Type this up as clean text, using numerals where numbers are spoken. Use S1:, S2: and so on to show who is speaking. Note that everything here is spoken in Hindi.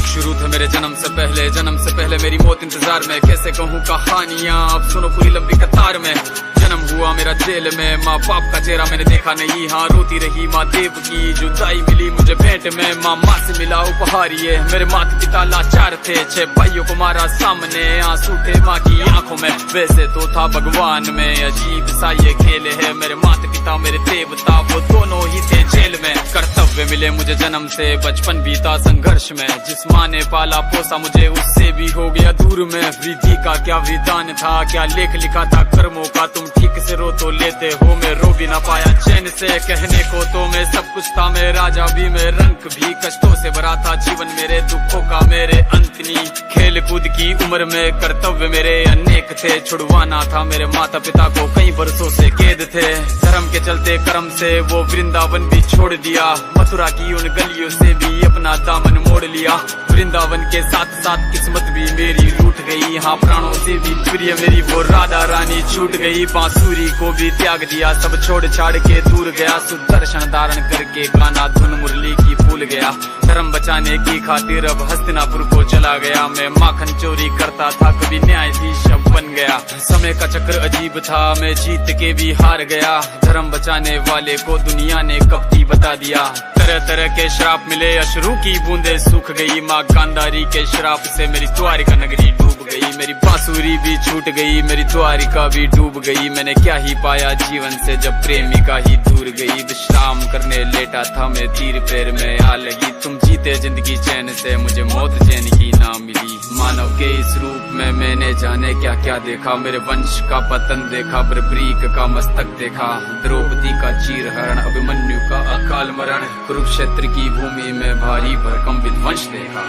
S1: शुरू थे मेरे जन्म से पहले मेरी मौत इंतजार में। कैसे कहूँ कहानियाँ, अब सुनो पूरी लंबी कतार में। जन्म हुआ मेरा जेल में, माँ बाप का चेहरा मैंने देखा नहीं। हाँ रोती रही माँ देव की जुदाई मिली मुझे भेंट में। माँ से मिला उपहार ये, मेरे माता पिता लाचार थे। 6 भाइयों को मारा सामने, आंसू थे माँ की आंखों में। वैसे तो था भगवान में, अजीब सा ये खेल है। मेरे माता पिता मेरे देवता, वो दोनों ही थे जेल में। कर्तव्य मिले मुझे जन्म से, बचपन बीता संघर्ष में। जिस माँ ने पाला पोसा मुझे, उससे भी हो गया दूर में। विधि का क्या विधान था, क्या लेख लिखा था कर्मों का। तुम ठीक से रो तो लेते हो, मैं रो भी ना पाया चैन से। कहने को तो मैं सब कुछ था, मैं राजा भी, मैं रंग भी। कष्टों से भरा था जीवन मेरे, दुखों का मेरे अंत नहीं। खेल कूद की उम्र में कर्तव्य मेरे अनेक थे। छुड़वाना था मेरे माता पिता को, कई बरसों से कैद थे। धर्म के चलते कर्म से वो वृंदावन भी छोड़ दिया। मथुरा की उन गलियों से भी अपना दामन मोड़ लिया। वृंदावन के साथ साथ किस्मत भी मेरी रूठ गई। हाँ प्राणों से भी प्रिय मेरी वो राधा रानी छूट गई। बांसुरी को भी त्याग दिया, सब छोड़ छाड़ के दूर गया। सुदर्शन धारण करके गाना धुन मुरली की भूल गया। धर्म बचाने की खातिर अब हस्तिनापुर को चला गया। मैं माखन चोरी करता था, कभी न्यायाधीश अब बन गया। समय का चक्र अजीब था, मैं जीत के भी हार गया। धर्म बचाने वाले को दुनिया ने कपटी बता दिया। तरह तरह के श्राप मिले, अश्रु की बूंदे सूख गई। माँ गांधारी के श्राप से मेरी द्वारिका नगरी डूब गई। मेरी बांसुरी भी छूट गई, मेरी द्वारिका भी डूब गई। मैंने क्या ही पाया जीवन से जब प्रेमिका ही दूर गई। विश्राम करने लेटा था मैं, तीर पैर में आ लगी। तुम जीते जिंदगी चैन से, मुझे मौत चैन की ना मिली। मानव के इस रूप में मैंने जाने क्या क्या देखा। मेरे वंश का पतन देखा, बर्बरीक का मस्तक देखा। द्रौपदी का चीरहरण, अभिमन्यु का अकाल मरण। कुरुक्षेत्र की भूमि में भारी भरकम विध्वंस देखा।